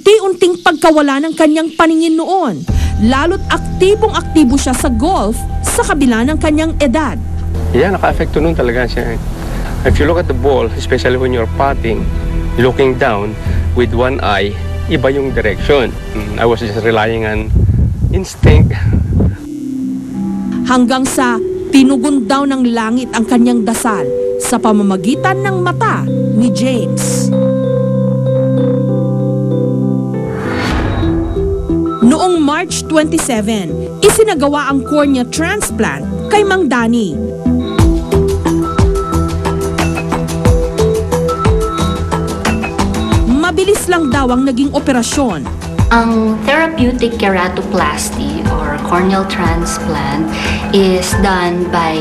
unti-unting pagkawala ng kanyang paningin noon, lalo't aktibong-aktibo siya sa golf sa kabila ng kanyang edad. Yeah, naka-affecto nun talaga siya. If you look at the ball, especially when you're putting, looking down with one eye, iba yung direction. I was just relying on instinct. Hanggang sa tinugon daw ng langit ang kanyang dasal sa pamamagitan ng mata ni James. Noong March 27, isinagawa ang cornea transplant kay Mang Danny. Mabilis lang daw ang naging operasyon. Ang therapeutic keratoplasty or corneal transplant is done by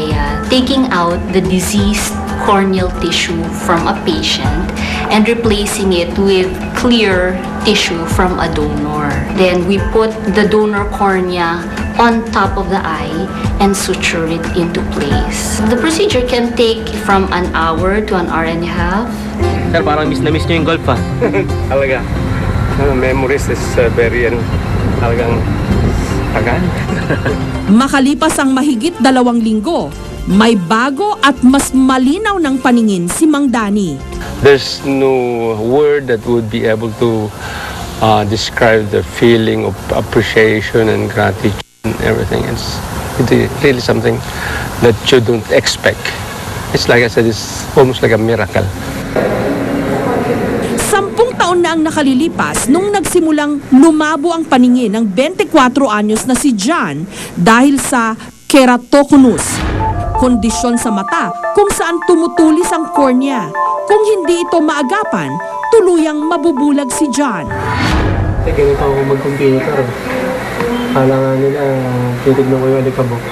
taking out the diseased corneal tissue from a patient and replacing it with clear tissue from a donor. Then we put the donor cornea on top of the eye and suture it into place. The procedure can take from an hour to an hour and a half. Sir, parang miss na miss nyo yung golf ah. Talaga. Memories is very, talagang tagal. Makalipas ang mahigit 2 linggo, may bago at mas malinaw ng paningin si Mang Danny. There's no word that would be able to describe the feeling of appreciation and gratitude and everything. It's really something that you don't expect. It's like I said, it's almost like a miracle. 10 taon na ang nakalilipas nung nagsimulang lumabo ang paningin ng 24 anyos na si John dahil sa keratoconus, kondisyon sa mata kung saan tumutulis ang cornea. Kung hindi ito maagapan, tuluyang mabubulag si John. Ganito ako mag-computer. Kala nga nila, titignan ko yung alikabok.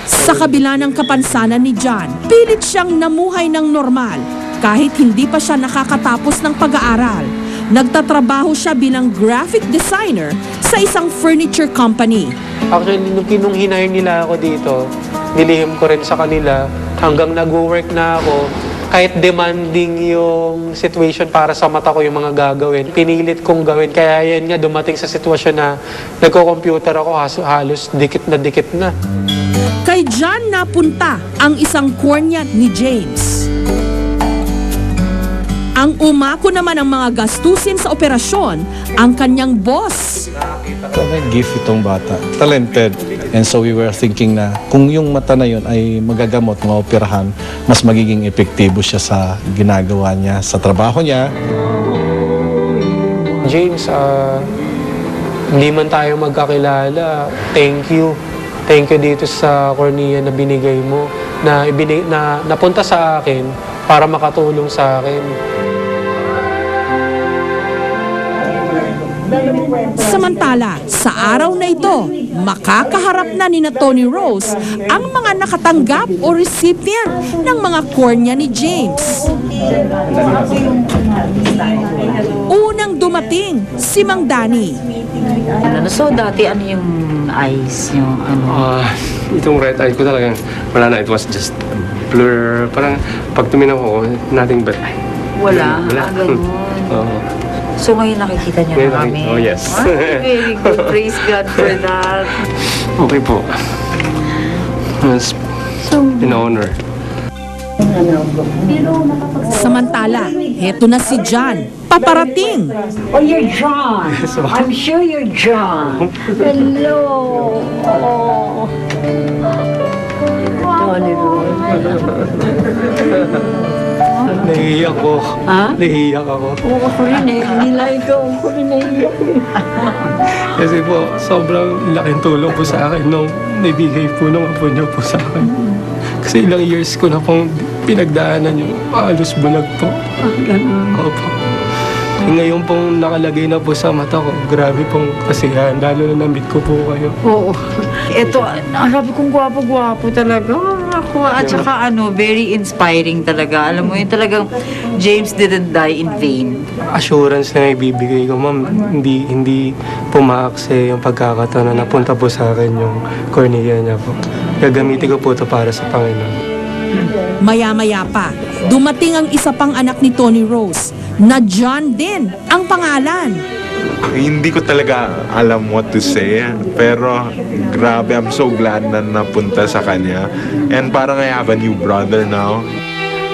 Sa kabila ng kapansanan ni John, pilit siyang namuhay ng normal kahit hindi pa siya nakakatapos ng pag-aaral. Nagtatrabaho siya bilang graphic designer sa isang furniture company. Actually, nung hinire nila ako dito, nilihim ko rin sa kanila hanggang nag-work na ako. Kahit demanding yung situation para sa mata ko yung mga gagawin, pinilit kong gawin. Kaya yan nga, dumating sa sitwasyon na nagko-computer ako, halos dikit na. Kay John napunta ang isang cornea ni James. Ang umako naman ang mga gastusin sa operasyon, ang kanyang boss. May gift itong bata, talented. And so we were thinking na kung yung mata na yun ay magagamot, maoperahan, mas magiging epektibo siya sa ginagawa niya, sa trabaho niya. James, hindi man tayo magkakilala, thank you. Thank you dito sa cornea na binigay mo, na napunta sa akin para makatulong sa akin. Samantala, sa araw na ito, makakaharap na ni Tony Rose ang mga nakatanggap o recipient ng mga cornea ni James. Unang dumating si Mang Danny. So dati ano yung eyes yung ano? Itong right eye ko talagang wala na. It was just blur. Parang pag tuminaw ko, nothing but Wala. Wala. Ganun. So ngayon nakikita niyo na kami. Oh, yes. Very good. Praise God for that. Okay po. It's an honor. Samantala, heto na si John. Paparating. Oh, you're John. I'm sure you're John. Hello. Oh. Johnny Rose. Nahihiyak ko. Ha? Nahihiyak ako. Oo, ako rin eh. Nila ikaw. Ako rin nahihiyak eh. Kasi po, sobrang laking tulong po sa akin nung naibigay po nung apo niyo po sa akin. Kasi ilang years ko na pong pinagdaanan yung halos bulag po. Ganun. Opo. Ngayon pong nakalagay na po sa mata ko, grabe pong kasiyahan, lalo na na-meet ko po kayo. Oo. Ito, sabi kong gwapo-gwapo talaga. Ako, at saka very inspiring talaga. Alam mo yun talagang James didn't die in vain. Assurance na ibibigay ko, ma'am, hindi pumaakse yung pagkakataon na napunta po sa akin yung cornea niya po. Gagamitin ko po ito para sa Panginoon. Maya-maya pa, dumating ang isa pang anak ni Tony Rose, na John din ang pangalan. Hindi ko talaga alam what to say, pero grabe, I'm so glad na napunta sa kanya. And parang I have a new brother now.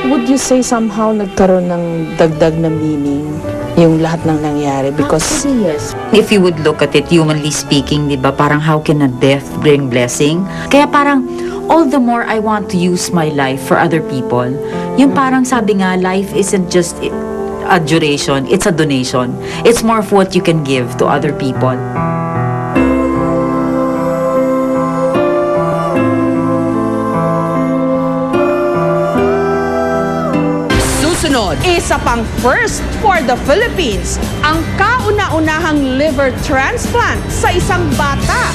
Would you say somehow nagkaroon ng dagdag na meaning yung lahat ng nangyari? Because Yes. If you would look at it, humanly speaking, di ba, parang how can a death bring blessing? Kaya parang, all the more I want to use my life for other people. Yung parang sabi nga, life isn't just a duration, it's a donation. It's more of what you can give to other people. Susunod, isa pang first for the Philippines, ang kauna-unahang liver transplant sa isang bata.